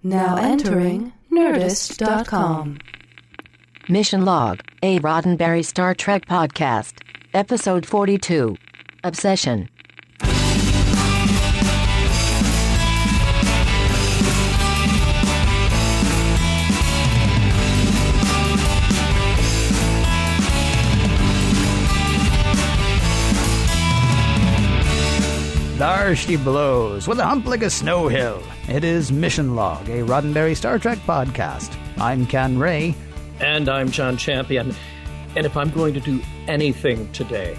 Now entering Nerdist.com. Mission Log, a Roddenberry Star Trek podcast. Episode 42. Obsession. There she blows, with a hump like a snow hill. It is Mission Log, a Roddenberry Star Trek podcast. I'm Ken Ray. And I'm John Champion. And if I'm going to do anything today,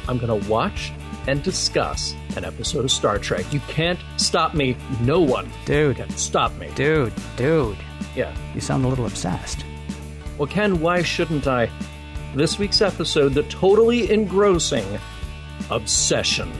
I'm going to watch and discuss an episode of Star Trek. You can't stop me. No one can stop me. Dude. Yeah. You sound a little obsessed. Well, Ken, why shouldn't I? This week's episode, the totally engrossing Obsession.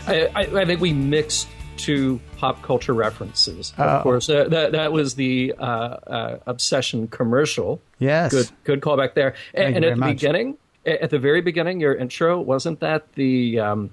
I think we mixed two pop culture references. Of course, that was the Obsession commercial. Yes. Good callback there. And at the very beginning, your intro, wasn't that the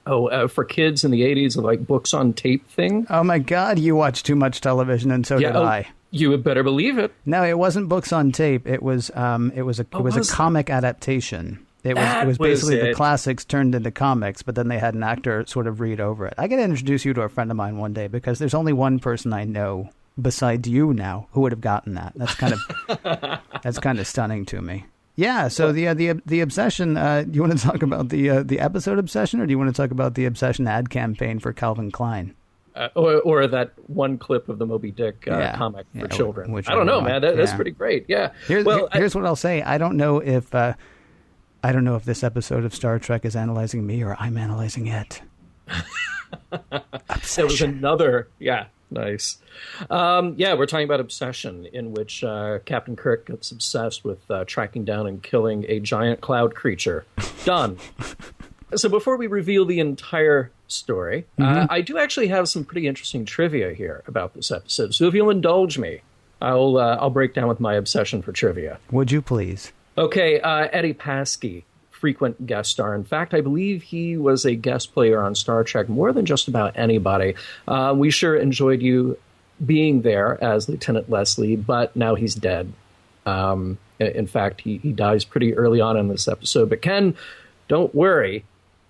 for kids in the 80s, like books on tape thing? Oh my God, you watch too much television, and so did I. You would better believe it. No, it wasn't books on tape. It was a comic adaptation. It was basically the classics turned into comics, but then they had an actor sort of read over it. I got to introduce you to a friend of mine one day, because there's only one person I know besides you now who would have gotten that. That's kind of stunning to me. Yeah. So the Obsession. Do you want to talk about the episode Obsession, or do you want to talk about the Obsession ad campaign for Calvin Klein? Or that one clip of the Moby Dick comic for children. I don't know, man. That's pretty great. Yeah. Here's what I'll say. I don't know if this episode of Star Trek is analyzing me or I'm analyzing it. There was another, nice. We're talking about Obsession, in which Captain Kirk gets obsessed with tracking down and killing a giant cloud creature. Done. So before we reveal the entire story, I do actually have some pretty interesting trivia here about this episode. So if you'll indulge me, I'll break down with my obsession for trivia. Would you please? Okay, Eddie Paskey, frequent guest star. In fact, I believe he was a guest player on Star Trek more than just about anybody. We sure enjoyed you being there as Lieutenant Leslie, but now he's dead. In fact, he dies pretty early on in this episode. But Ken, don't worry.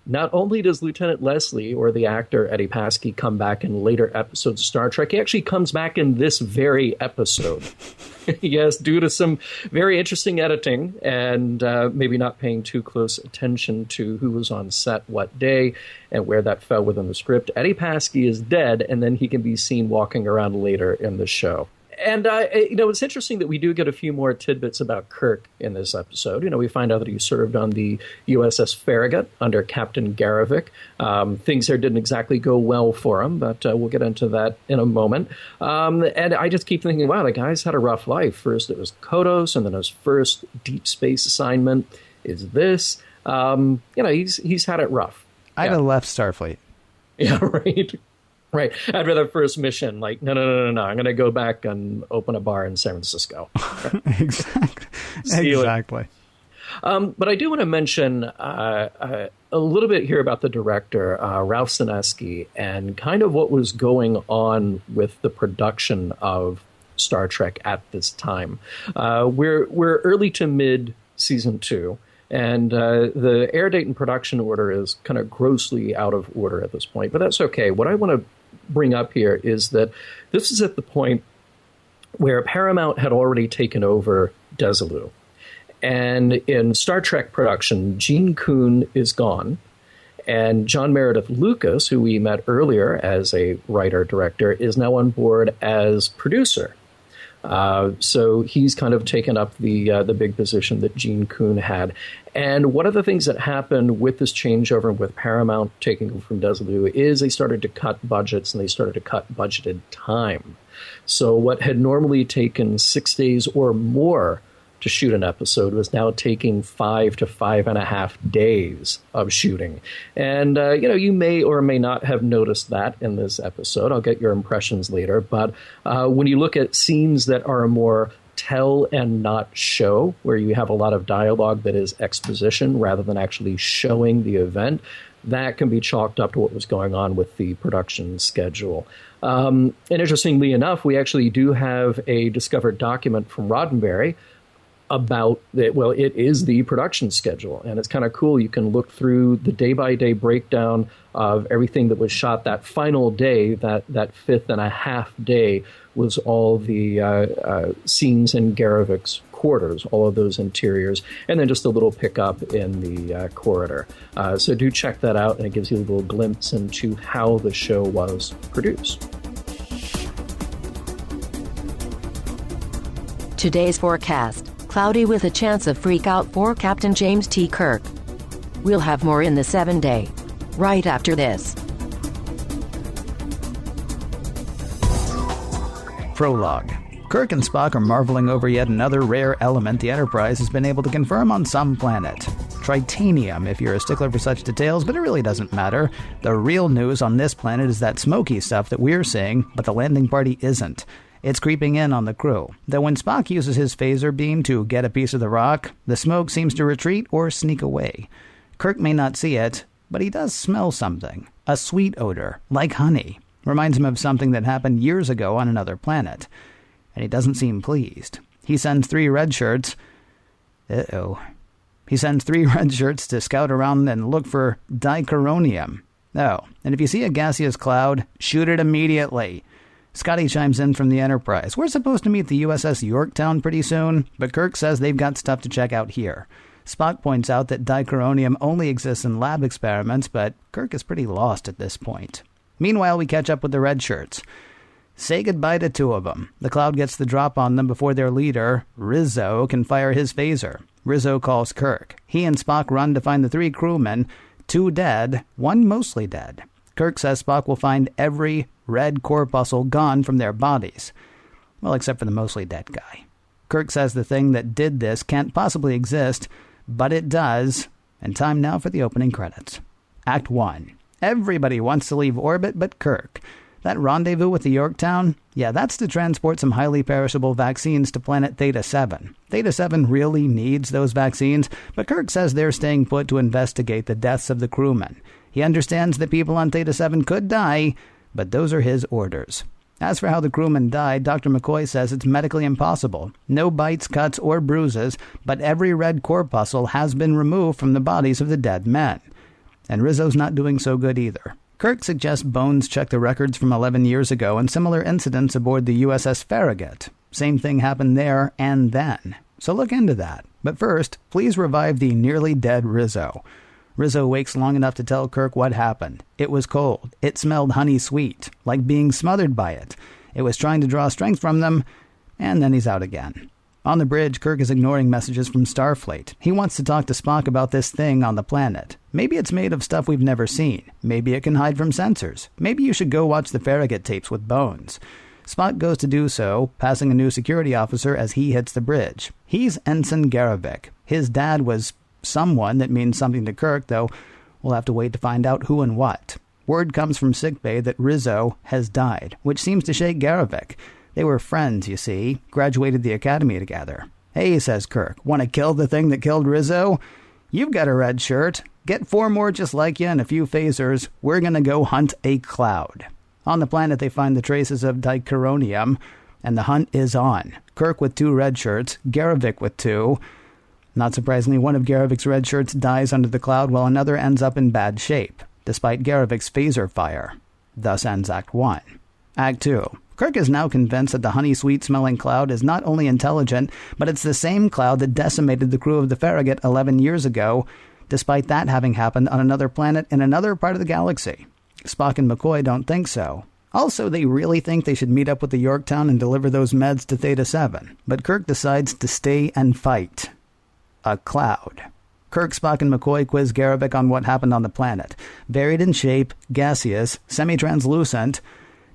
Not only does Lieutenant Leslie, or the actor Eddie Paskey, come back in later episodes of Star Trek, he actually comes back in this very episode. Yes, due to some very interesting editing and maybe not paying too close attention to who was on set what day and where that fell within the script, Eddie Paskey is dead, and then he can be seen walking around later in the show. And, it's interesting that we do get a few more tidbits about Kirk in this episode. We find out that he served on the USS Farragut under Captain Garavik. Things there didn't exactly go well for him, but we'll get into that in a moment. And I just keep thinking, wow, the guy's had a rough life. First it was Kodos, and then his first deep space assignment is this. He's had it rough. I'd have left Starfleet. Yeah, right. Right. After the first mission, like, no. I'm going to go back and open a bar in San Francisco. Exactly. But I do want to mention a little bit here about the director, Ralph Sinesky, and kind of what was going on with the production of Star Trek at this time. We're early to mid season 2. And the air date and production order is kind of grossly out of order at this point. But that's okay. What I want to bring up here is that this is at the point where Paramount had already taken over Desilu. And in Star Trek production, Gene Coon is gone. And John Meredith Lucas, who we met earlier as a writer-director, is now on board as producer. So he's kind of taken up the big position that Gene Coon had. And one of the things that happened with this changeover with Paramount taking over from Desilu is they started to cut budgets, and they started to cut budgeted time. So what had normally taken 6 days or more to shoot an episode was now taking 5 to 5.5 days of shooting. And, you may or may not have noticed that in this episode. I'll get your impressions later. But when you look at scenes that are more tell and not show, where you have a lot of dialogue that is exposition rather than actually showing the event, that can be chalked up to what was going on with the production schedule. And interestingly enough, we actually do have a discovered document from Roddenberry about it. Well, it is the production schedule, and it's kind of cool. You can look through the day-by-day breakdown of everything that was shot that final day. That fifth and a half day was all the scenes in Garavic's quarters, all of those interiors, and then just a little pickup in the corridor. So do check that out, and it gives you a little glimpse into how the show was produced. Today's forecast: cloudy with a chance of freak-out for Captain James T. Kirk. We'll have more in the 7-day. Right after this. Prologue. Kirk and Spock are marveling over yet another rare element the Enterprise has been able to confirm on some planet. Tritanium, if you're a stickler for such details, but it really doesn't matter. The real news on this planet is that smoky stuff that we're seeing, but the landing party isn't. It's creeping in on the crew, though when Spock uses his phaser beam to get a piece of the rock, the smoke seems to retreat or sneak away. Kirk may not see it, but he does smell something. A sweet odor, like honey. Reminds him of something that happened years ago on another planet. And he doesn't seem pleased. He sends 3 red shirts. He sends 3 red shirts to scout around and look for dichronium. Oh, and if you see a gaseous cloud, shoot it immediately. Scotty chimes in from the Enterprise. We're supposed to meet the USS Yorktown pretty soon, but Kirk says they've got stuff to check out here. Spock points out that dichronium only exists in lab experiments, but Kirk is pretty lost at this point. Meanwhile, we catch up with the red shirts. Say goodbye to 2 of them. The cloud gets the drop on them before their leader, Rizzo, can fire his phaser. Rizzo calls Kirk. He and Spock run to find the 3 crewmen, 2 dead, 1 mostly dead. Kirk says Spock will find every red corpuscle gone from their bodies. Well, except for the mostly dead guy. Kirk says the thing that did this can't possibly exist, but it does. And time now for the opening credits. Act 1. Everybody wants to leave orbit but Kirk. That rendezvous with the Yorktown? Yeah, that's to transport some highly perishable vaccines to planet Theta-7. Theta-7 really needs those vaccines, but Kirk says they're staying put to investigate the deaths of the crewmen. He understands that people on Theta-7 could die, but those are his orders. As for how the crewmen died, Dr. McCoy says it's medically impossible. No bites, cuts, or bruises, but every red corpuscle has been removed from the bodies of the dead men. And Rizzo's not doing so good either. Kirk suggests Bones check the records from 11 years ago and similar incidents aboard the USS Farragut. Same thing happened there and then. So look into that. But first, please revive the nearly dead Rizzo. Rizzo wakes long enough to tell Kirk what happened. It was cold. It smelled honey sweet, like being smothered by it. It was trying to draw strength from them, and then he's out again. On the bridge, Kirk is ignoring messages from Starfleet. He wants to talk to Spock about this thing on the planet. Maybe it's made of stuff we've never seen. Maybe it can hide from sensors. Maybe you should go watch the Farragut tapes with Bones. Spock goes to do so, passing a new security officer as he hits the bridge. He's Ensign Garavik. His dad was someone that means something to Kirk, though we'll have to wait to find out who and what. Word comes from sickbay that Rizzo has died, which seems to shake Garavik. They were friends, you see, graduated the academy together. Hey, says Kirk, want to kill the thing that killed Rizzo? You've got a red shirt. Get 4 more just like you and a few phasers. We're going to go hunt a cloud. On the planet, they find the traces of dichronium, and the hunt is on. Kirk with 2 red shirts, Garavik with 2. Not surprisingly, one of Garavik's red shirts dies under the cloud while another ends up in bad shape, despite Garavik's phaser fire. Thus ends Act 1. Act 2. Kirk is now convinced that the honey-sweet-smelling cloud is not only intelligent, but it's the same cloud that decimated the crew of the Farragut 11 years ago, despite that having happened on another planet in another part of the galaxy. Spock and McCoy don't think so. Also, they really think they should meet up with the Yorktown and deliver those meds to Theta-7. But Kirk decides to stay and fight. A cloud. Kirk, Spock, and McCoy quiz Garavik on what happened on the planet. Varied in shape, gaseous, semi-translucent.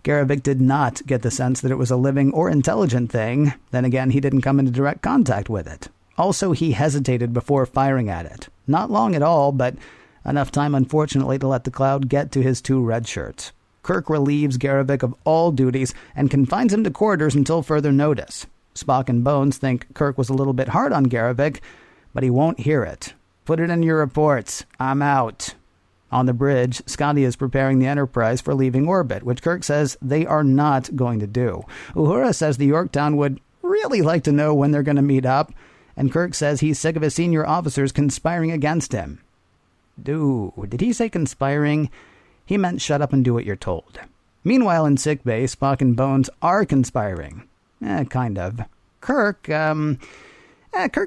Garavik did not get the sense that it was a living or intelligent thing. Then again, he didn't come into direct contact with it. Also, he hesitated before firing at it. Not long at all, but enough time, unfortunately, to let the cloud get to his 2 red shirts. Kirk relieves Garavik of all duties and confines him to quarters until further notice. Spock and Bones think Kirk was a little bit hard on Garavik, but he won't hear it. Put it in your reports. I'm out. On the bridge, Scotty is preparing the Enterprise for leaving orbit, which Kirk says they are not going to do. Uhura says the Yorktown would really like to know when they're going to meet up, and Kirk says he's sick of his senior officers conspiring against him. Did he say conspiring? He meant shut up and do what you're told. Meanwhile, in sickbay, Spock and Bones are conspiring. Kind of. Kirk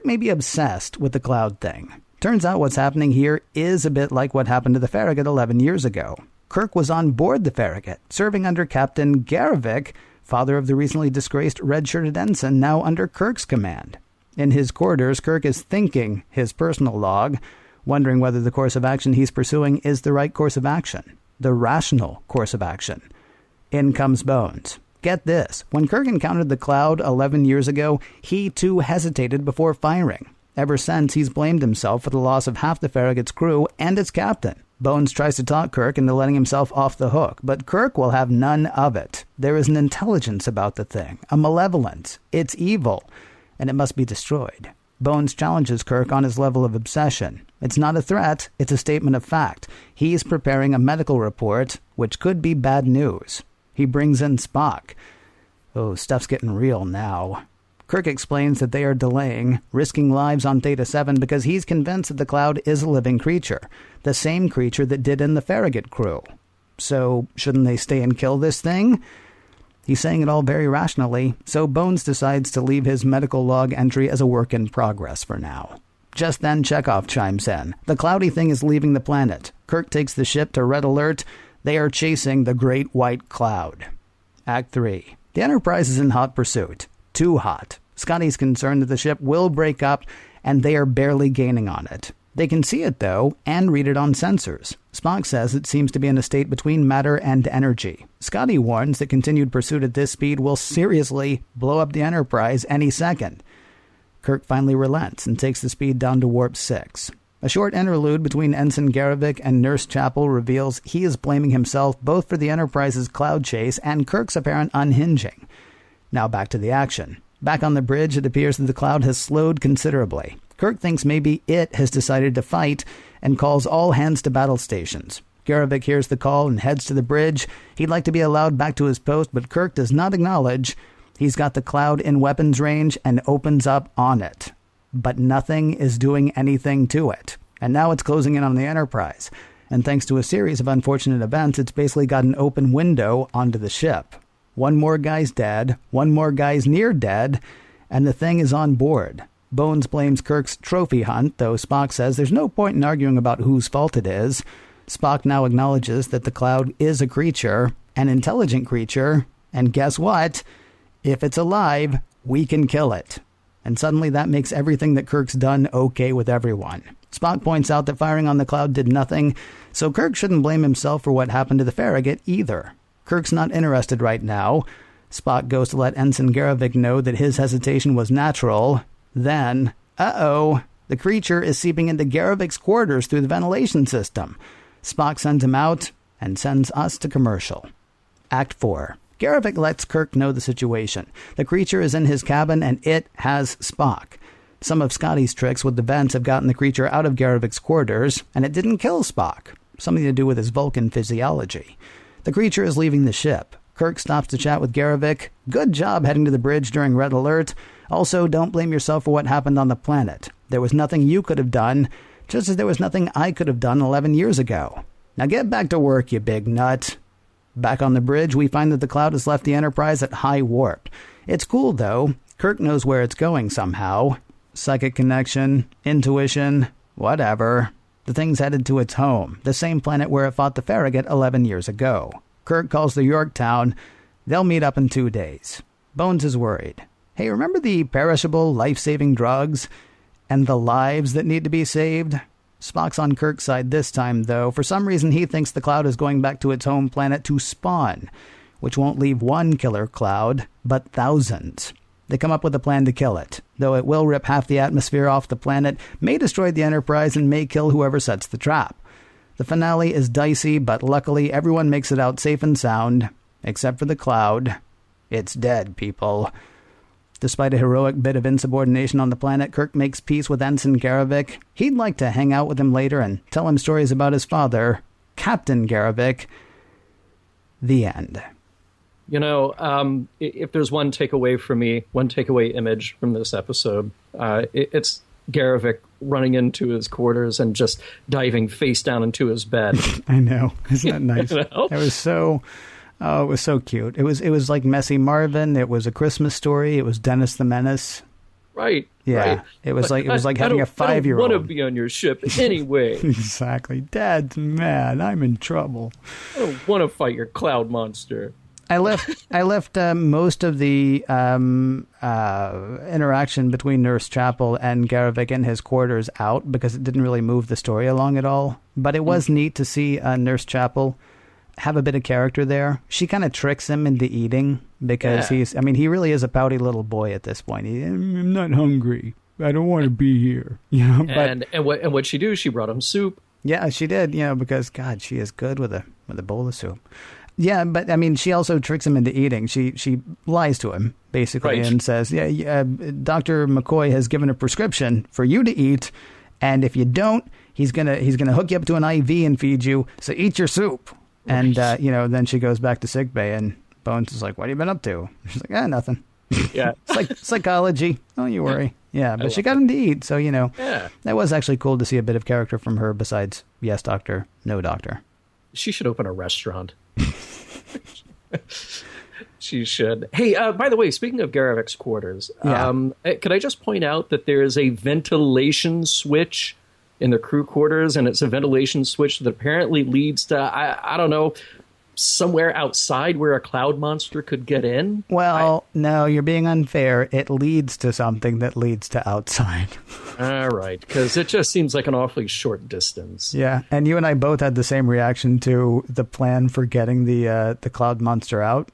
may be obsessed with the cloud thing. Turns out what's happening here is a bit like what happened to the Farragut 11 years ago. Kirk was on board the Farragut, serving under Captain Garrovick, father of the recently disgraced red-shirted ensign, now under Kirk's command. In his quarters, Kirk is thinking his personal log, wondering whether the course of action he's pursuing is the right course of action, the rational course of action. In comes Bones. Get this, when Kirk encountered the cloud 11 years ago, he too hesitated before firing. Ever since, he's blamed himself for the loss of half the Farragut's crew and its captain. Bones tries to talk Kirk into letting himself off the hook, but Kirk will have none of it. There is an intelligence about the thing, a malevolence. It's evil, and it must be destroyed. Bones challenges Kirk on his level of obsession. It's not a threat, it's a statement of fact. He's preparing a medical report, which could be bad news. He brings in Spock. Oh, stuff's getting real now. Kirk explains that they are delaying, risking lives on Theta 7 because he's convinced that the cloud is a living creature, the same creature that did in the Farragut crew. So, shouldn't they stay and kill this thing? He's saying it all very rationally, so Bones decides to leave his medical log entry as a work in progress for now. Just then, Chekhov chimes in. The cloudy thing is leaving the planet. Kirk takes the ship to red alert. They are chasing the Great White Cloud. Act 3. The Enterprise is in hot pursuit. Too hot. Scotty's concerned that the ship will break up, and they are barely gaining on it. They can see it, though, and read it on sensors. Spock says it seems to be in a state between matter and energy. Scotty warns that continued pursuit at this speed will seriously blow up the Enterprise any second. Kirk finally relents and takes the speed down to warp 6. A short interlude between Ensign Garrovick and Nurse Chapel reveals he is blaming himself both for the Enterprise's cloud chase and Kirk's apparent unhinging. Now back to the action. Back on the bridge, it appears that the cloud has slowed considerably. Kirk thinks maybe it has decided to fight and calls all hands to battle stations. Garrovick hears the call and heads to the bridge. He'd like to be allowed back to his post, but Kirk does not acknowledge. He's got the cloud in weapons range and opens up on it. But nothing is doing anything to it. And now it's closing in on the Enterprise. And thanks to a series of unfortunate events, it's basically got an open window onto the ship. One more guy's dead, one more guy's near dead, and the thing is on board. Bones blames Kirk's trophy hunt, though Spock says there's no point in arguing about whose fault it is. Spock now acknowledges that the cloud is a creature, an intelligent creature, and guess what? If it's alive, we can kill it. And suddenly that makes everything that Kirk's done okay with everyone. Spock points out that firing on the cloud did nothing, so Kirk shouldn't blame himself for what happened to the Farragut either. Kirk's not interested right now. Spock goes to let Ensign Garrovick know that his hesitation was natural. Then, the creature is seeping into Garrovick's quarters through the ventilation system. Spock sends him out and sends us to commercial. Act 4. Garrovick lets Kirk know the situation. The creature is in his cabin and it has Spock. Some of Scotty's tricks with the vents have gotten the creature out of Garrovick's quarters, and it didn't kill Spock. Something to do with his Vulcan physiology. The creature is leaving the ship. Kirk stops to chat with Garrovick. Good job heading to the bridge during red alert. Also, don't blame yourself for what happened on the planet. There was nothing you could have done, just as there was nothing I could have done 11 years ago. Now get back to work, you big nut. Back on the bridge, we find that the cloud has left the Enterprise at high warp. It's cool, though. Kirk knows where it's going somehow. Psychic connection, intuition, whatever. The thing's headed to its home, the same planet where it fought the Farragut 11 years ago. Kirk calls the Yorktown. They'll meet up in 2 days. Bones is worried. Hey, remember the perishable, life-saving drugs? And the lives that need to be saved? Spock's on Kirk's side this time, though. For some reason, he thinks the cloud is going back to its home planet to spawn, which won't leave one killer cloud, but thousands. They come up with a plan to kill it, though it will rip half the atmosphere off the planet, may destroy the Enterprise, and may kill whoever sets the trap. The finale is dicey, but luckily everyone makes it out safe and sound, except for the cloud. It's dead, people. Despite a heroic bit of insubordination on the planet, Kirk makes peace with Ensign Garrovick. He'd like to hang out with him later and tell him stories about his father, Captain Garrovick. The end. You know, if there's one takeaway for me, one takeaway image from this episode, it's Garrovick running into his quarters and just diving face down into his bed. I know. Isn't that nice? You know? It was so cute. It was like Messy Marvin. It was A Christmas Story. It was Dennis the Menace. Right. Yeah. Right. It was like having a 5-year-old. I don't want to be on your ship anyway. Exactly. Dad's mad. I'm in trouble. I don't want to fight your cloud monster. I left most of the interaction between Nurse Chapel and Garrovick in his quarters out because it didn't really move the story along at all. But it was neat to see Nurse Chapel have a bit of character there. She kind of tricks him into eating because he really is a pouty little boy at this point. I'm not hungry. I don't want to be here. You know, and what'd she do? She brought him soup. Yeah, she did. You know, because God, she is good with a bowl of soup. Yeah, but I mean, she also tricks him into eating. She lies to him basically and says, Dr. McCoy has given a prescription for you to eat, and if you don't, he's gonna hook you up to an IV and feed you. So eat your soup. And then she goes back to sickbay, and Bones is like, "What have you been up to?" She's like, nothing. Yeah, it's like psychology. Don't you worry. Yeah, but she got him to eat, so that was actually cool to see a bit of character from her. Besides, yes, doctor, no doctor. She should open a restaurant. She should. Hey, by the way, speaking of Garrovick's quarters, could I just point out that there is a ventilation switch in the crew quarters, and it's a ventilation switch that apparently leads to, I don't know, somewhere outside where a cloud monster could get in? Well, no, you're being unfair. It leads to something that leads to outside. All right, because it just seems like an awfully short distance. Yeah, and you and I both had the same reaction to the plan for getting the cloud monster out.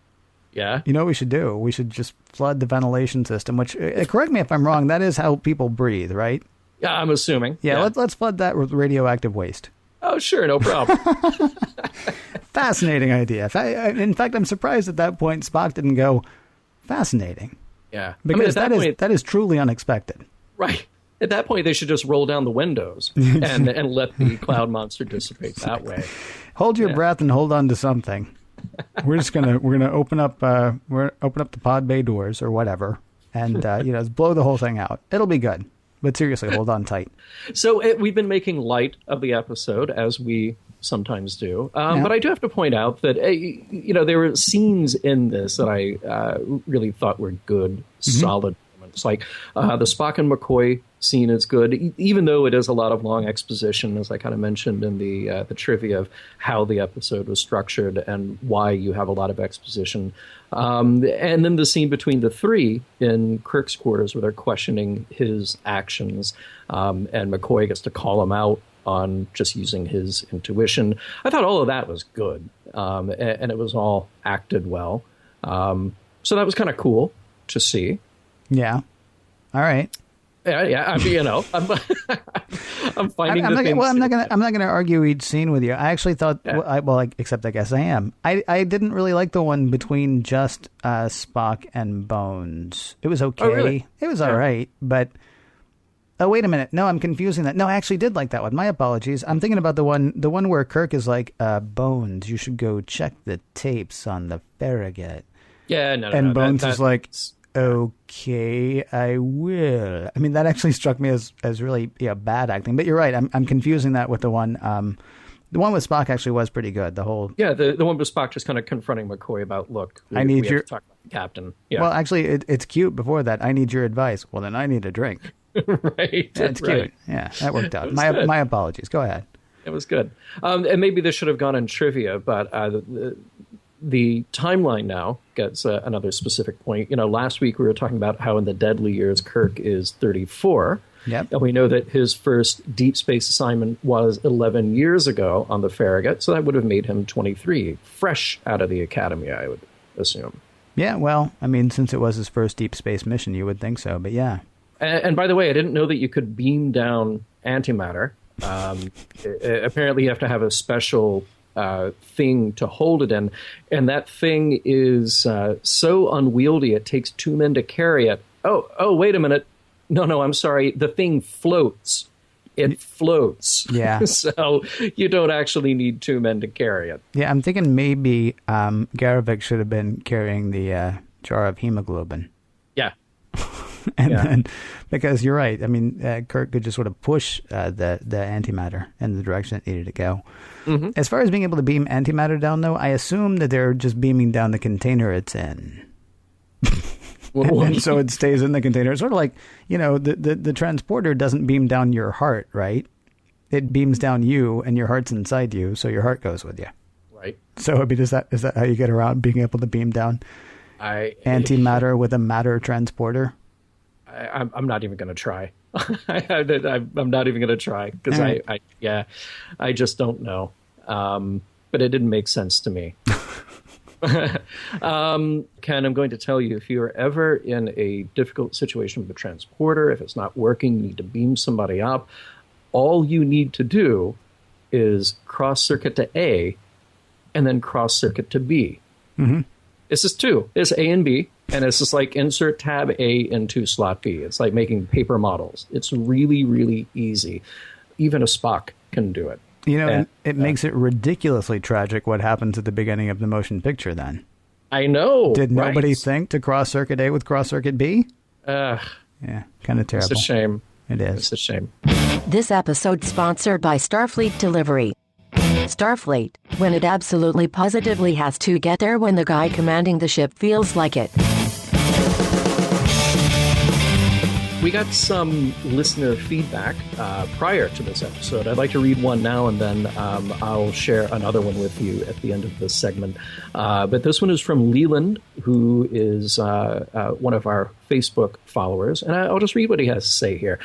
Yeah. You know what we should do? We should just flood the ventilation system, which, correct me if I'm wrong, that is how people breathe, right? Yeah, I'm assuming. Yeah. Let's flood that with radioactive waste. Oh, sure, no problem. Fascinating idea. In fact, I'm surprised at that point Spock didn't go, fascinating. Yeah. Because that is truly unexpected. Right. At that point, they should just roll down the windows and let the cloud monster dissipate that way. Hold your breath and hold on to something. We're gonna open up the pod bay doors or whatever, and blow the whole thing out. It'll be good. But seriously, hold on tight. So we've been making light of the episode, as we sometimes do. But I do have to point out that, there were scenes in this that I really thought were good, solid moments. Like the Spock and McCoy scene is good, even though it is a lot of long exposition, as I kind of mentioned in the trivia of how the episode was structured and why you have a lot of exposition. And then the scene between the three in Kirk's quarters where they're questioning his actions, and McCoy gets to call him out on just using his intuition. I thought all of that was good, and it was all acted well. So that was kind of cool to see. Yeah. All right. Yeah. I mean, I'm finding. I'm not gonna argue each scene with you. I actually thought. Yeah. Except I guess I am. I didn't really like the one between just Spock and Bones. It was okay. Oh, really? It was all right, but. Oh, wait a minute. No, I'm confusing that. No, I actually did like that one. My apologies. I'm thinking about the one where Kirk is like, Bones, you should go check the tapes on the Farragut. Yeah, no. And Bones is like, okay, I will. I mean, that actually struck me as really bad acting. But you're right. I'm confusing that with the one. The one with Spock actually was pretty good. The whole the one with Spock just kind of confronting McCoy about, look, we have to talk about the captain. Yeah. Well, actually, it's cute. Before that, I need your advice. Well, then I need a drink. Right. That's right. Cute. Yeah, that worked out. My apologies. Go ahead. It was good. And maybe this should have gone in trivia, but the timeline now gets another specific point. Last week we were talking about how in the Deadly Years Kirk is 34. Yep. And we know that his first deep space assignment was 11 years ago on the Farragut, so that would have made him 23, fresh out of the academy, I would assume. Yeah, well, I mean, since it was his first deep space mission, you would think so, but yeah. And by the way, I didn't know that you could beam down antimatter. Apparently, you have to have a special thing to hold it in. And that thing is so unwieldy, it takes 2 men to carry it. Oh, wait a minute. No, I'm sorry. The thing floats It floats. Yeah. So you don't actually need two men to carry it. Yeah, I'm thinking maybe Garrovick should have been carrying the jar of hemoglobin. Yeah. And then, because you're right, I mean, Kirk could just sort of push the antimatter in the direction it needed to go. Mm-hmm. As far as being able to beam antimatter down, though, I assume that they're just beaming down the container it's in. and so it stays in the container. It's sort of like, the transporter doesn't beam down your heart, right? It beams down you, and your heart's inside you, so your heart goes with you. Right. So, I mean, is that how you get around being able to beam down antimatter with a matter transporter? I'm not even going to try. I'm not even going to try because I just don't know. But it didn't make sense to me. Ken, I'm going to tell you, if you're ever in a difficult situation with a transporter, if it's not working, you need to beam somebody up, all you need to do is cross-circuit to A and then cross-circuit to B. Mm-hmm. It's just two. It's A and B. And it's just like insert tab A into slot B. It's like making paper models. It's really, really easy. Even a Spock can do it. It makes it ridiculously tragic what happens at the beginning of the motion picture then. I know. Did nobody think to cross-circuit A with cross-circuit B? Yeah, kind of terrible. It's a shame. It is. It's a shame. This episode sponsored by Starfleet Delivery. Starfleet, when it absolutely positively has to get there when the guy commanding the ship feels like it. We got some listener feedback prior to this episode. I'd like to read one now, and then I'll share another one with you at the end of this segment. But this one is from Leland, who is one of our Facebook followers. And I'll just read what he has to say here.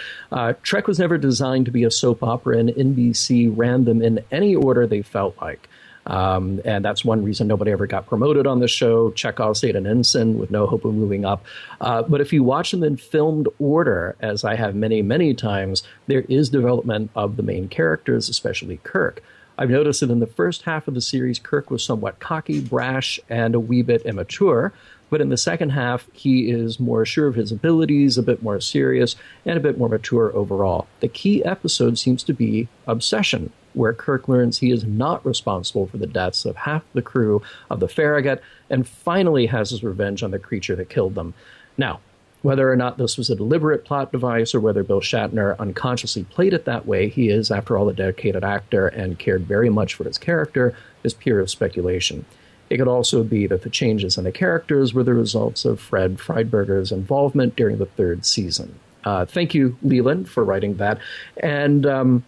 Trek was never designed to be a soap opera, and NBC ran them in any order they felt like. And that's one reason nobody ever got promoted on the show. Chekhov stayed an ensign with no hope of moving up. But if you watch them in filmed order, as I have many, many times, there is development of the main characters, especially Kirk. I've noticed that in the first half of the series, Kirk was somewhat cocky, brash, and a wee bit immature. But in the second half, he is more sure of his abilities, a bit more serious, and a bit more mature overall. The key episode seems to be Obsession, where Kirk learns he is not responsible for the deaths of half the crew of the Farragut and finally has his revenge on the creature that killed them. Now, whether or not this was a deliberate plot device or whether Bill Shatner unconsciously played it that way, he is, after all, a dedicated actor and cared very much for his character, is pure speculation. It could also be that the changes in the characters were the results of Fred Friedberger's involvement during the third season. Thank you, Leland, for writing that. And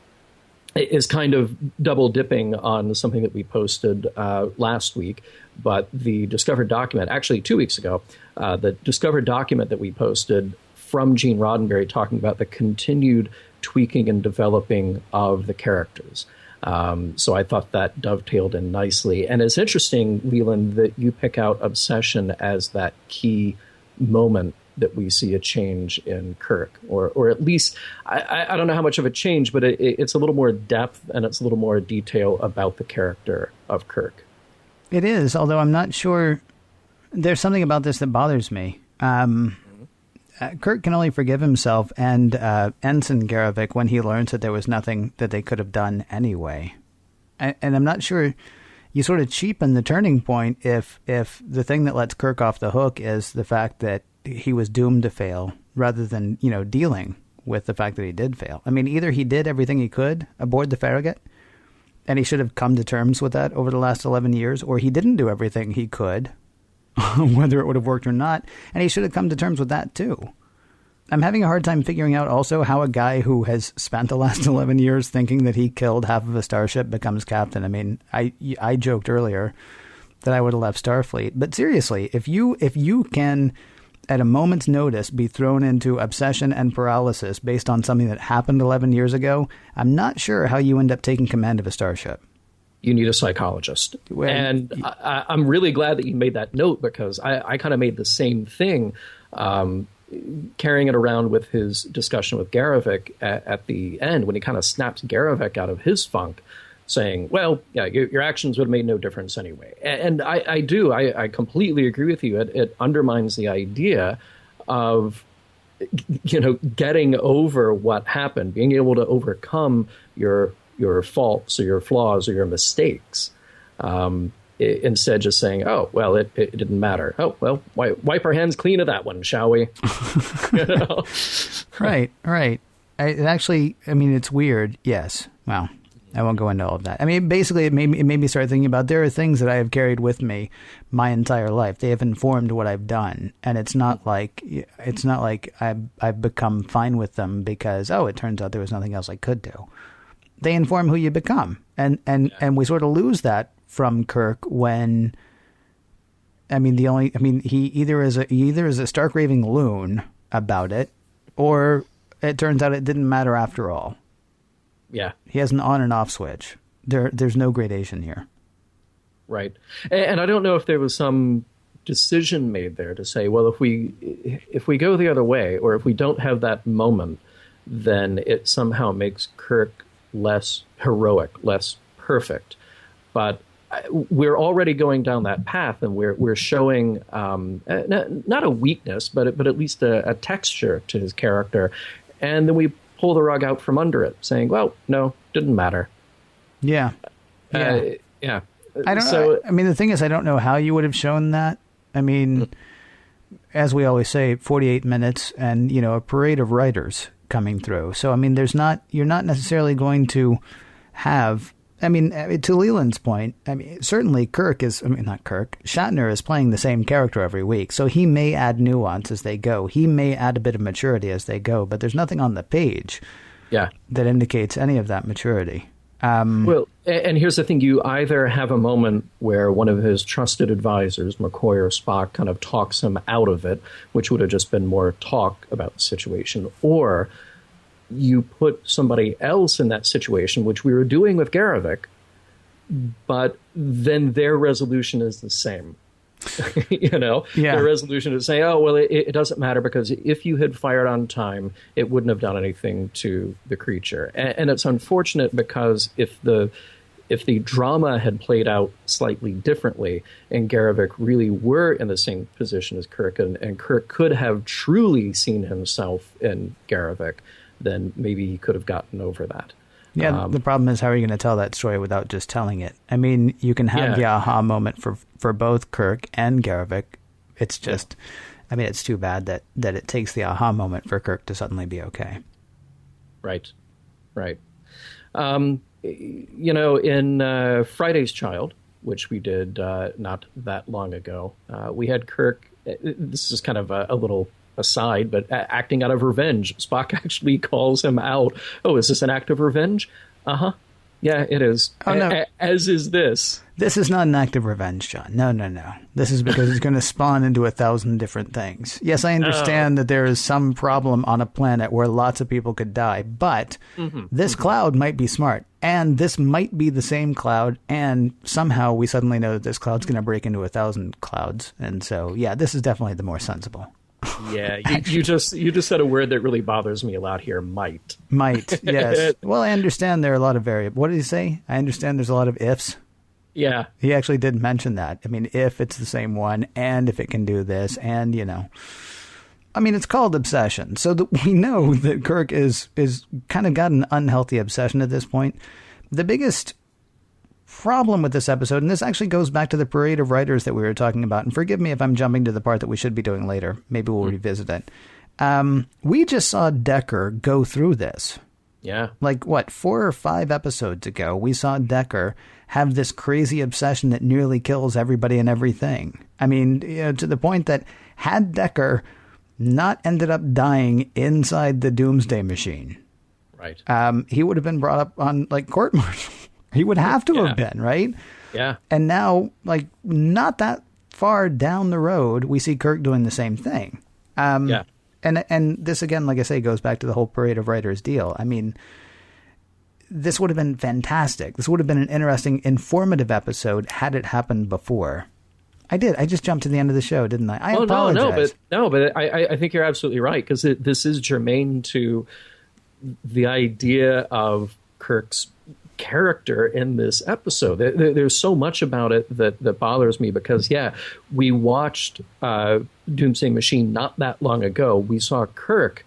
is kind of double dipping on something that we posted last week, but the Discovered document, actually 2 weeks ago, the Discovered document that we posted from Gene Roddenberry talking about the continued tweaking and developing of the characters. So I thought that dovetailed in nicely. And it's interesting, Leland, that you pick out Obsession as that key moment that we see a change in Kirk, or at least, I don't know how much of a change, but it's a little more depth and it's a little more detail about the character of Kirk. It is, although I'm not sure. There's something about this that bothers me. Kirk can only forgive himself and Ensign Garrovick when he learns that there was nothing that they could have done anyway. And I'm not sure. You sort of cheapen the turning point if the thing that lets Kirk off the hook is the fact that he was doomed to fail, rather than, dealing with the fact that he did fail. I mean, either he did everything he could aboard the Farragut, and he should have come to terms with that over the last 11 years, or he didn't do everything he could, whether it would have worked or not, and he should have come to terms with that too. I'm having a hard time figuring out also how a guy who has spent the last 11 years thinking that he killed half of a starship becomes captain. I mean, I joked earlier that I would have left Starfleet, but seriously, if you can, at a moment's notice, be thrown into obsession and paralysis based on something that happened 11 years ago, I'm not sure how you end up taking command of a starship. You need a psychologist. And I'm really glad that you made that note, because I kind of made the same thing, carrying it around with his discussion with Garrovick at the end, when he kind of snaps Garrovick out of his funk, saying, well, yeah, your actions would have made no difference anyway. And I completely agree with you. It undermines the idea of getting over what happened, being able to overcome your faults or your flaws or your mistakes. Instead, just saying, "Oh, well, it didn't matter. Oh, well, wipe our hands clean of that one, shall we?" Right. It's weird. Yes. Well, I won't go into all of that. I mean, basically, it made me start thinking about there are things that I have carried with me my entire life. They have informed what I've done, and it's not like I've become fine with them because it turns out there was nothing else I could do. They inform who you become, and we sort of lose that from Kirk when. He either is a stark raving loon about it, or it turns out it didn't matter after all. Yeah. He has an on and off switch. There's no gradation here. Right. And I don't know if there was some decision made there to say, well, if we go the other way, or if we don't have that moment, then it somehow makes Kirk less heroic, less perfect. But we're already going down that path, and we're showing not a weakness, but at least a texture to his character. And then we pull the rug out from under it, saying, "Well, no, didn't matter." Yeah. Yeah. I don't know. I mean, the thing is, I don't know how you would have shown that. I mean, as we always say, 48 minutes and, a parade of writers coming through. So, I mean, you're not necessarily going to have, to Leland's point, certainly Shatner is playing the same character every week. So he may add nuance as they go. He may add a bit of maturity as they go, but there's nothing on the page that indicates any of that maturity. Well, and here's the thing. You either have a moment where one of his trusted advisors, McCoy or Spock, kind of talks him out of it, which would have just been more talk about the situation, or you put somebody else in that situation, which we were doing with Garrovick, but then their resolution is the same. Their resolution is saying, "Oh, well, it doesn't matter because if you had fired on time, it wouldn't have done anything to the creature." And it's unfortunate because if the drama had played out slightly differently and Garrovick really were in the same position as Kirk, and Kirk could have truly seen himself in Garrovick, then maybe he could have gotten over that. Yeah, the problem is, how are you going to tell that story without just telling it? I mean, you can have the aha moment for both Kirk and Garrovick. It's just, it's too bad that it takes the aha moment for Kirk to suddenly be okay. Right. In Friday's Child, which we did not that long ago, we had Kirk. This is kind of a little aside, but acting out of revenge. Spock actually calls him out. "Oh, is this an act of revenge?" Uh-huh. Yeah, it is. Oh, no. As is this. This is not an act of revenge, John. No. This is because it's going to spawn into 1,000 different things. Yes, I understand that there is some problem on a planet where lots of people could die, but this cloud might be smart, and this might be the same cloud, and somehow we suddenly know that this cloud's going to break into 1,000 clouds, and so, this is definitely the more sensible. Yeah, you just said a word that really bothers me a lot here. Might, yes. Well, I understand there are a lot of variables. What did he say? I understand there's a lot of ifs. Yeah. He actually did mention that. I mean, if it's the same one, and if it can do this, and, it's called obsession. So we know that Kirk is kind of got an unhealthy obsession at this point. The biggest problem with this episode, and this actually goes back to the parade of writers that we were talking about, and forgive me if I'm jumping to the part that we should be doing later. Maybe we'll revisit it. We just saw Decker go through this. Yeah. 4 or 5 episodes ago, we saw Decker have this crazy obsession that nearly kills everybody and everything. To the point that had Decker not ended up dying inside the Doomsday Machine, right, he would have been brought up on court-martial. He would have to have been, right? Yeah. And now, not that far down the road, we see Kirk doing the same thing. And this, again, like I say, goes back to the whole parade of writers deal. This would have been fantastic. This would have been an interesting, informative episode had it happened before. I did. I just jumped to the end of the show, didn't I? I apologize. But I think you're absolutely right, because this is germane to the idea of Kirk's character in this episode. There's so much about it that bothers me because, we watched Doomsday Machine not that long ago. We saw Kirk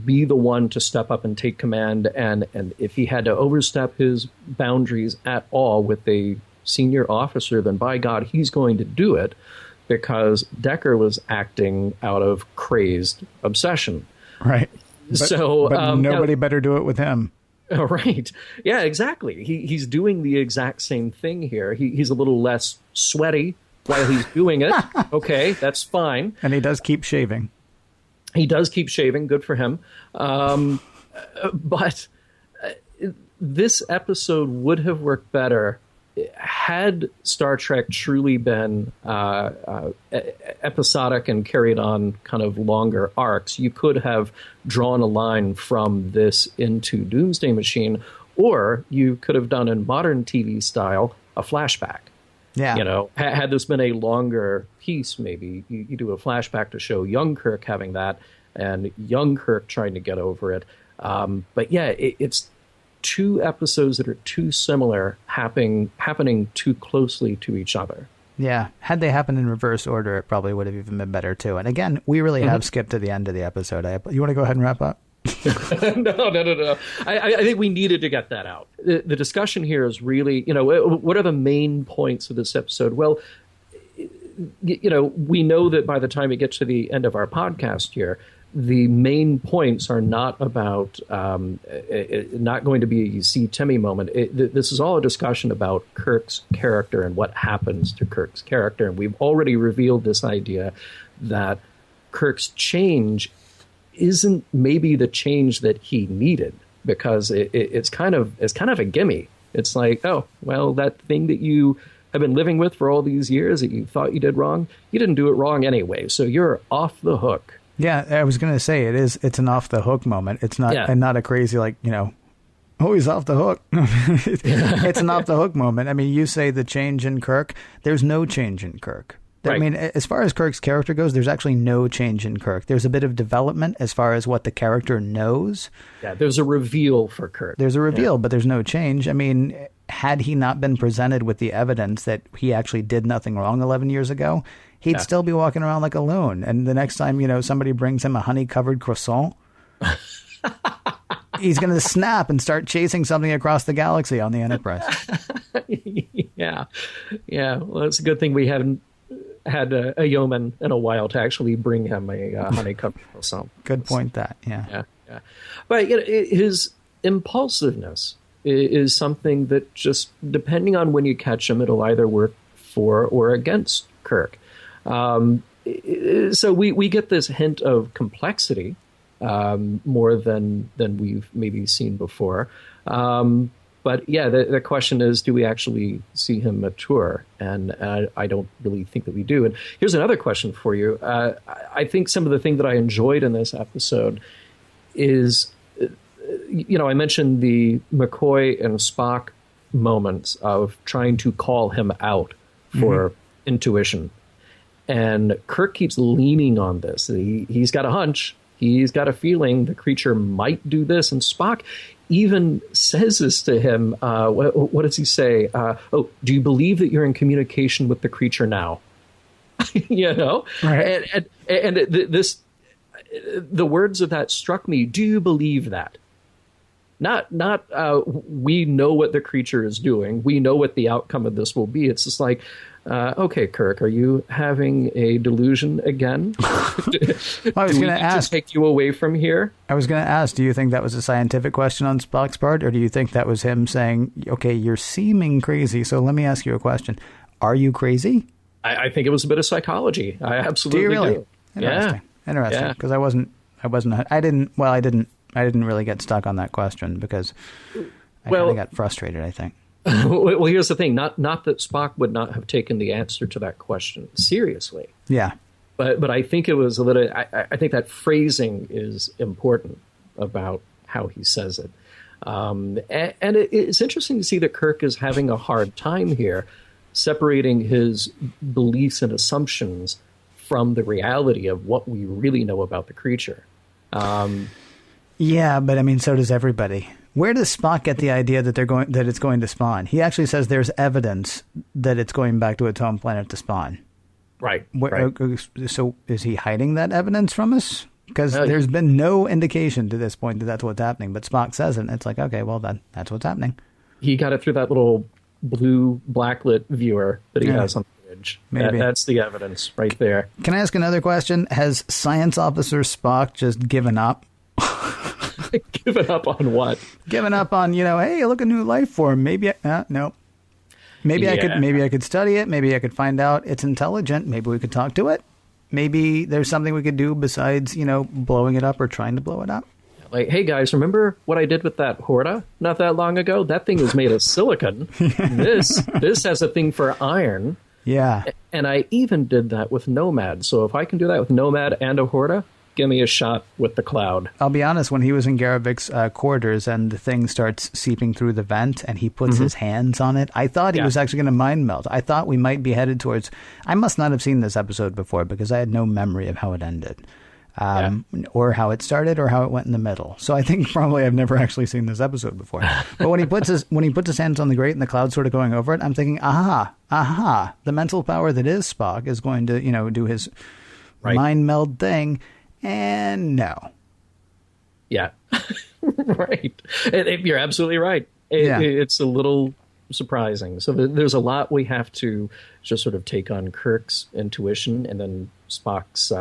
be the one to step up and take command, and if he had to overstep his boundaries at all with a senior officer, then by God, he's going to do it, because Decker was acting out of crazed obsession. Right. But nobody better do it with him. Right. Yeah, exactly. He's doing the exact same thing here. He's a little less sweaty while he's doing it. Okay, that's fine. And he does keep shaving. He does keep shaving. Good for him. But this episode would have worked better had Star Trek truly been episodic and carried on kind of longer arcs. You could have drawn a line from this into Doomsday Machine, or you could have done in modern TV style a flashback. Yeah. You know, had this been a longer piece, maybe you do a flashback to show young Kirk having that and young Kirk trying to get over it. But yeah, it's two episodes that are too similar, happening too closely to each other. Yeah. Had they happened in reverse order, it probably would have even been better too. And again, we really have skipped to the end of the episode. You want to go ahead and wrap up? No. I think we needed to get that out. The discussion here is really, what are the main points of this episode? Well, we know that by the time we get to the end of our podcast here, the main points are not about, not going to be a you see Timmy moment. This is all a discussion about Kirk's character and what happens to Kirk's character. And we've already revealed this idea that Kirk's change isn't maybe the change that he needed, because it's kind of a gimme. It's like, oh, well, that thing that you have been living with for all these years that you thought you did wrong, you didn't do it wrong anyway, so you're off the hook. Yeah, I was going to say it's an off the hook moment. It's not and not a crazy oh, he's off the hook. It's an off the hook moment. I mean, you say the change in Kirk. There's no change in Kirk. Right. I mean, as far as Kirk's character goes, there's actually no change in Kirk. There's a bit of development as far as what the character knows. Yeah, there's a reveal for Kirk. There's a reveal, but there's no change. I mean, had he not been presented with the evidence that he actually did nothing wrong 11 years ago, he'd still be walking around like a loon. And the next time, somebody brings him a honey-covered croissant, he's going to snap and start chasing something across the galaxy on the Enterprise. Yeah. Well, it's a good thing we haven't had a yeoman in a while to actually bring him a honey-covered croissant. Good point, that. Yeah. But his impulsiveness is something that just, depending on when you catch him, it'll either work for or against Kirk. So we get this hint of complexity more than we've maybe seen before. But yeah, the question is, do we actually see him mature? And I don't really think that we do. And here's another question for you. I think some of the thing that I enjoyed in this episode is, I mentioned the McCoy and Spock moments of trying to call him out for intuition. And Kirk keeps leaning on this. He's got a hunch. He's got a feeling the creature might do this. And Spock even says this to him. What does he say? Do you believe that you're in communication with the creature now? Right. And the words of that struck me. Do you believe that? Not we know what the creature is doing. We know what the outcome of this will be. It's just like, okay, Kirk, are you having a delusion again? I was going to ask, take you away from here. I was going to ask, do you think that was a scientific question on Spock's part, or do you think that was him saying, okay, you're seeming crazy, so let me ask you a question. Are you crazy? I think it was a bit of psychology. I absolutely do. You really? Do. Interesting. Because I didn't really get stuck on that question because I kind of got frustrated, I think. Well, here's the thing. Not that Spock would not have taken the answer to that question seriously. Yeah. But I think it was a little... I think that phrasing is important about how he says it. And it's interesting to see that Kirk is having a hard time here separating his beliefs and assumptions from the reality of what we really know about the creature. Yeah, but I mean, so does everybody. Where does Spock get the idea that it's going to spawn? He actually says there's evidence that it's going back to its home planet to spawn. Right. So is he hiding that evidence from us? Because there's been no indication to this point that that's what's happening. But Spock says it, and it's like, okay, well, that's what's happening. He got it through that little blue blacklit viewer that he has on the fridge. Maybe. That's the evidence right there. Can I ask another question? Has Science Officer Spock just given up? Given up on what? Given up on, hey, look, a new life form. Maybe, no. Maybe I could study it. Maybe I could find out it's intelligent. Maybe we could talk to it. Maybe there's something we could do besides, blowing it up or trying to blow it up. Like, hey guys, remember what I did with that Horta not that long ago? That thing was made of silicon. This has a thing for iron. Yeah. And I even did that with Nomad. So if I can do that with Nomad and a Horta, give me a shot with the Cloud. I'll be honest, when he was in Garavic's quarters and the thing starts seeping through the vent and he puts his hands on it, I thought he was actually going to mind melt. I thought we might be headed towards... I must not have seen this episode before because I had no memory of how it ended. Or how it started or how it went in the middle. So I think probably I've never actually seen this episode before. But when he puts his hands on the grate and the Cloud sort of going over it, I'm thinking, aha, the mental power that is Spock is going to, do his mind meld thing. And no. Yeah. Right. You're absolutely right. It's a little surprising. So there's a lot we have to just sort of take on Kirk's intuition and then Spock's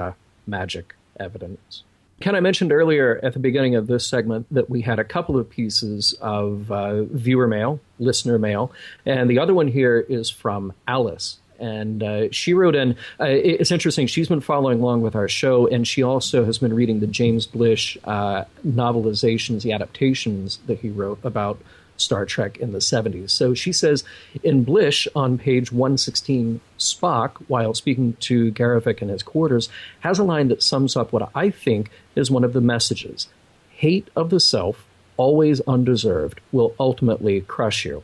magic evidence. Ken, I mentioned earlier at the beginning of this segment that we had a couple of pieces of viewer mail, listener mail, and the other one here is from Alice. And she wrote in, it's interesting, she's been following along with our show, and she also has been reading the James Blish novelizations, the adaptations that he wrote about Star Trek in the 70s. So she says, in Blish, on page 116, Spock, while speaking to Garavic in his quarters, has a line that sums up what I think is one of the messages. Hate of the self, always undeserved, will ultimately crush you.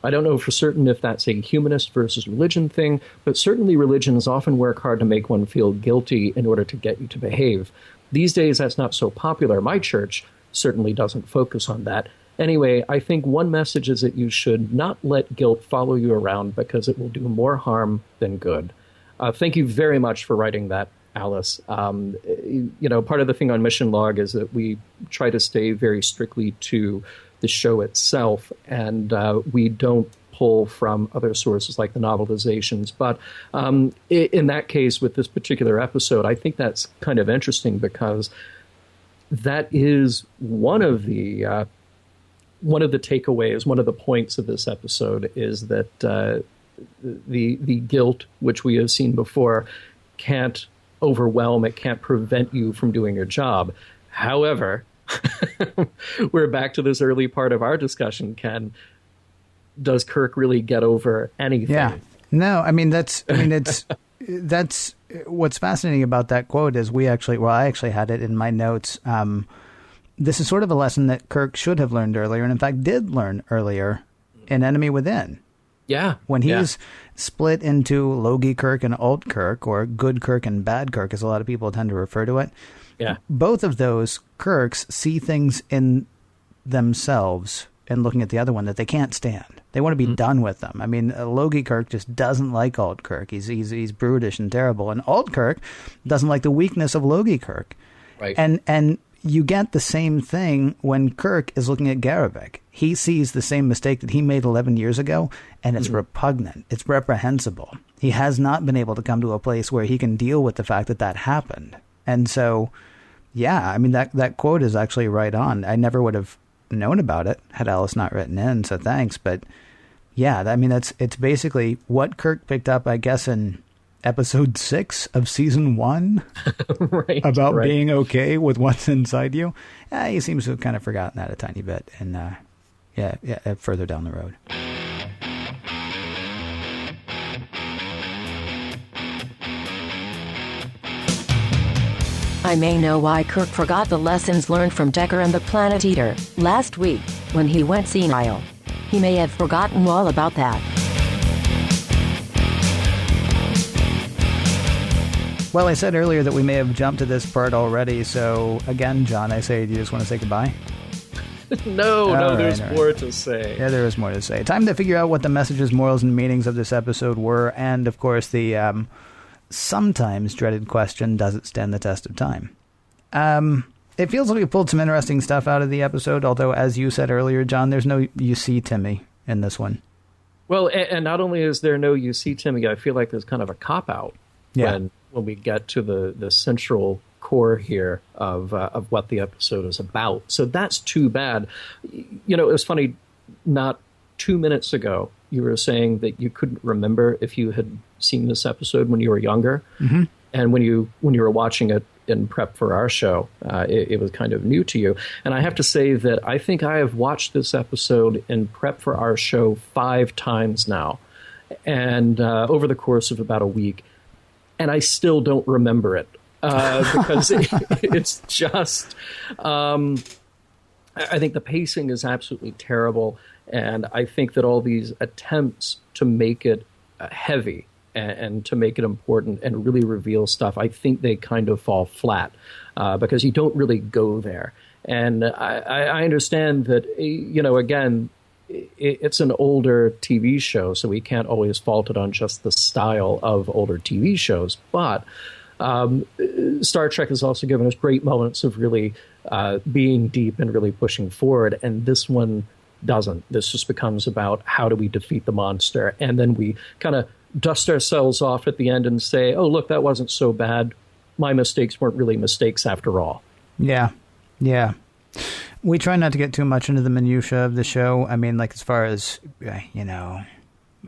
I don't know for certain if that's a humanist versus religion thing, but certainly religions often work hard to make one feel guilty in order to get you to behave. These days, that's not so popular. My church certainly doesn't focus on that. Anyway, I think one message is that you should not let guilt follow you around because it will do more harm than good. Thank you very much for writing that, Alice. Part of the thing on Mission Log is that we try to stay very strictly to the show itself, and we don't pull from other sources like the novelizations. But in that case, with this particular episode, I think that's kind of interesting because that is one of the takeaways, one of the points of this episode is that the guilt, which we have seen before, can't overwhelm, it can't prevent you from doing your job. However, we're back to this early part of our discussion, Ken. Does Kirk really get over anything? Yeah. No, that's what's fascinating about that quote is I actually had it in my notes. This is sort of a lesson that Kirk should have learned earlier, and in fact did learn earlier in Enemy Within. Yeah. When he's split into Logie Kirk and Alt Kirk, or Good Kirk and Bad Kirk, as a lot of people tend to refer to it. Yeah. Both of those Kirks see things in themselves and looking at the other one that they can't stand. They want to be done with them. I mean, Logie Kirk just doesn't like Alt Kirk. He's brutish and terrible. And Alt Kirk doesn't like the weakness of Logie Kirk. Right. And you get the same thing when Kirk is looking at Garavic. He sees the same mistake that he made 11 years ago, and it's repugnant. It's reprehensible. He has not been able to come to a place where he can deal with the fact that that happened. And so, yeah, I mean, that quote is actually right on. I never would have known about it had Alice not written in, so thanks. But yeah, I mean, it's basically what Kirk picked up, I guess, in episode 6 of season 1 about being okay with what's inside you. He seems to have kind of forgotten that a tiny bit, and further down the road. I may know why Kirk forgot the lessons learned from Decker and the Planet Eater last week when he went senile. He may have forgotten all about that. Well, I said earlier that we may have jumped to this part already, so again, John, I say, do you just want to say goodbye? There's more to say. Yeah, there is more to say. Time to figure out what the messages, morals, and meanings of this episode were, and, of course, the sometimes dreaded question, does it stand the test of time? It feels like we pulled some interesting stuff out of the episode, although, as you said earlier, John, there's no you see Timmy in this one. Well, and not only is there no you see Timmy, I feel like there's kind of a cop-out when we get to the central core here of what the episode is about. So that's too bad. You know, it was funny, not 2 minutes ago, you were saying that you couldn't remember if you had seen this episode when you were younger. Mm-hmm. And when you were watching it in prep for our show, it was kind of new to you. And I have to say that I think I have watched this episode in prep for our show 5 times now, and over the course of about a week, and I still don't remember it because it's just. I think the pacing is absolutely terrible, and I think that all these attempts to make it heavy and to make it important and really reveal stuff, I think they kind of fall flat because you don't really go there. And I understand that, you know, again, it's an older TV show, so we can't always fault it on just the style of older TV shows. But Star Trek has also given us great moments of really being deep and really pushing forward. And this one doesn't. This just becomes about how do we defeat the monster. And then we kind of dust ourselves off at the end and say, oh, look, that wasn't so bad. My mistakes weren't really mistakes after all. Yeah. We try not to get too much into the minutiae of the show. I mean, like, as far as, you know,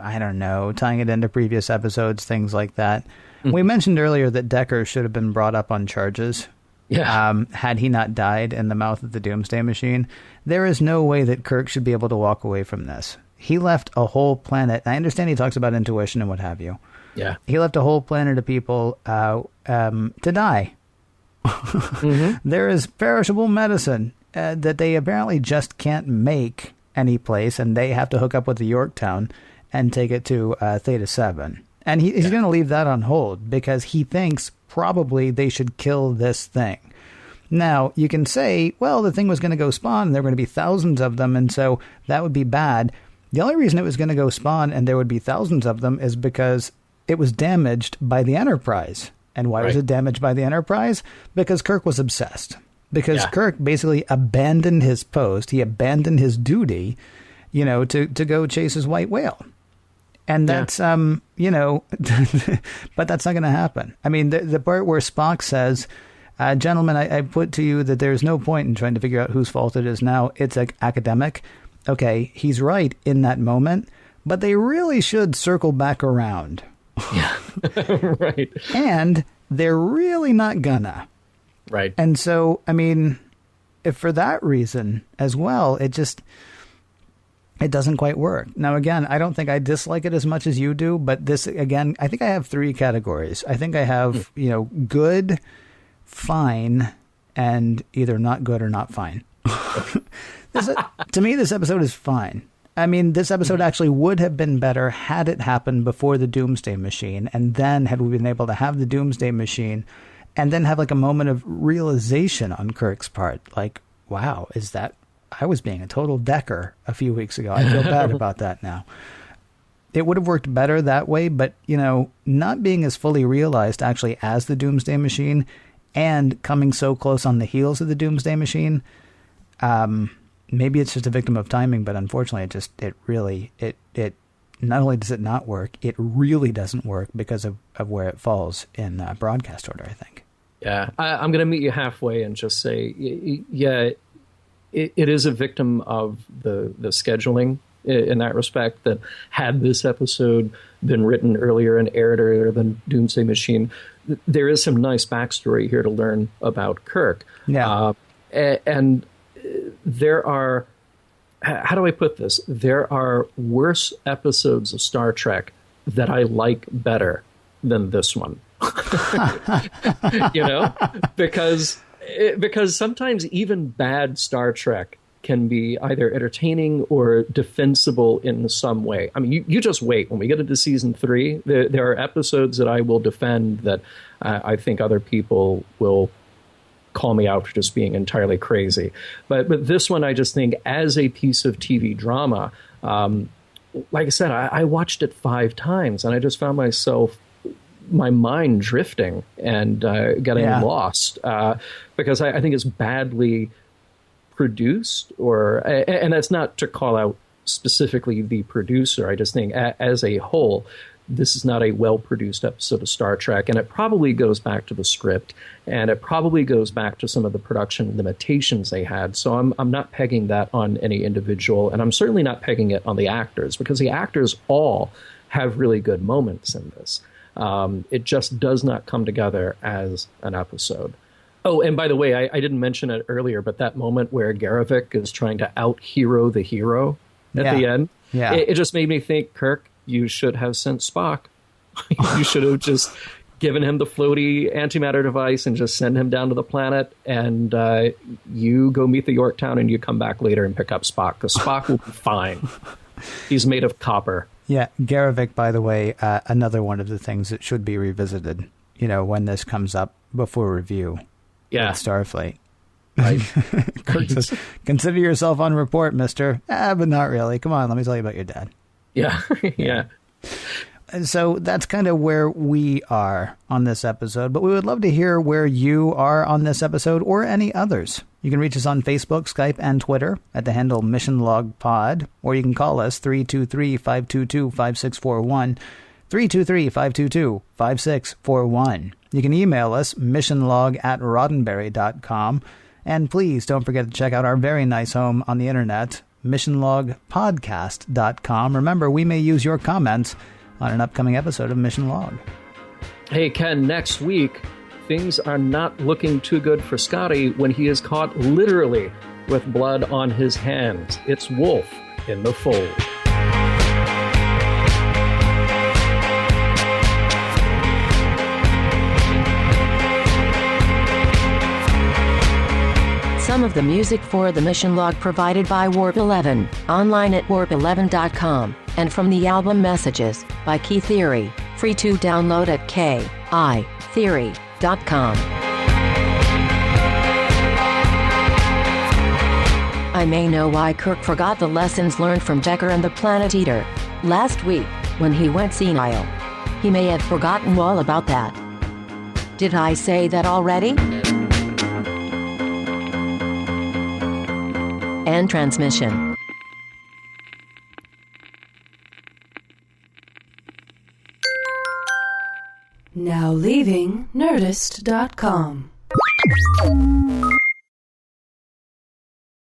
I don't know, tying it into previous episodes, things like that. Mm-hmm. We mentioned earlier that Decker should have been brought up on charges. Yeah. Had he not died in the mouth of the Doomsday Machine. There is no way that Kirk should be able to walk away from this. He left a whole planet. I understand he talks about intuition and what have you. Yeah. He left a whole planet of people to die. Mm-hmm. There is perishable medicine that they apparently just can't make any place, and they have to hook up with the Yorktown and take it to Theta 7. And he's going to leave that on hold because he thinks probably they should kill this thing. Now, you can say, well, the thing was going to go spawn, and there were going to be thousands of them, and so that would be bad. The only reason it was going to go spawn and there would be thousands of them is because it was damaged by the Enterprise. And why was it damaged by the Enterprise? Because Kirk was obsessed. Because Kirk basically abandoned his post. He abandoned his duty, you know, to go chase his white whale. And that's, you know, but that's not going to happen. I mean, the part where Spock says, gentlemen, I put to you that there's no point in trying to figure out whose fault it is now. It's academic. Okay, he's right in that moment, but they really should circle back around. Yeah, right. And they're really not gonna. Right. And so, I mean, if for that reason as well, it doesn't quite work. Now, again, I don't think I dislike it as much as you do, but this, again, I think I have 3 categories. I think I have, you know, good, fine, and either not good or not fine. To me, this episode is fine. I mean, this episode actually would have been better had it happened before the Doomsday Machine, and then had we been able to have the Doomsday Machine, and then have like a moment of realization on Kirk's part. Like, wow, is that... I was being a total Decker a few weeks ago. I feel bad about that now. It would have worked better that way, but, you know, not being as fully realized actually as the Doomsday Machine and coming so close on the heels of the Doomsday Machine... maybe it's just a victim of timing, but unfortunately, it not only does it not work, it really doesn't work because of where it falls in broadcast order, I think. Yeah, I'm going to meet you halfway and just say, yeah, it is a victim of the scheduling in that respect, that had this episode been written earlier and aired earlier than Doomsday Machine, there is some nice backstory here to learn about Kirk. Yeah. And there are, how do I put this? There are worse episodes of Star Trek that I like better than this one. You know, because sometimes even bad Star Trek can be either entertaining or defensible in some way. I mean, you just wait. When we get into season 3, there are episodes that I will defend that I think other people will call me out for just being entirely crazy. But this one, I just think, as a piece of TV drama, like I said, I watched it 5 times, and I just found my mind drifting and getting lost because I think it's badly produced, and that's not to call out specifically the producer. I just think as a whole, this is not a well-produced episode of Star Trek, and it probably goes back to the script, and it probably goes back to some of the production limitations they had. So I'm not pegging that on any individual, and I'm certainly not pegging it on the actors, because the actors all have really good moments in this. It just does not come together as an episode. Oh, and by the way, I didn't mention it earlier, but that moment where Garevik is trying to out-hero the hero at the end, it just made me think, Kirk, you should have sent Spock. You should have just given him the floaty antimatter device and just send him down to the planet, and you go meet the Yorktown and you come back later and pick up Spock, because Spock will be fine. He's made of copper. Yeah, Garevik, by the way, another one of the things that should be revisited, when this comes up before review. Yeah. Starfleet. Right. Kirk says, consider yourself on report, mister. But not really. Come on, let me tell you about your dad. Yeah. Yeah. So that's kind of where we are on this episode, but we would love to hear where you are on this episode or any others. You can reach us on Facebook, Skype, and Twitter at the handle Mission Log Pod, or you can call us 323-522-5641, 323-522-5641. You can email us missionlog@roddenberry.com, and please don't forget to check out our very nice home on the internet, missionlogpodcast.com. Remember, we may use your comments on an upcoming episode of Mission Log. Hey, Ken, next week, things are not looking too good for Scotty when he is caught literally with blood on his hands. It's Wolf in the Fold. Some of the music for the Mission Log provided by Warp 11, online at warp11.com, and from the album Messages by Key Theory, free to download at kitheory.com. I may know why Kirk forgot the lessons learned from Decker and the Planet Eater last week when he went senile. He may have forgotten all about that. Did I say that already? End transmission. Now leaving Nerdist.com.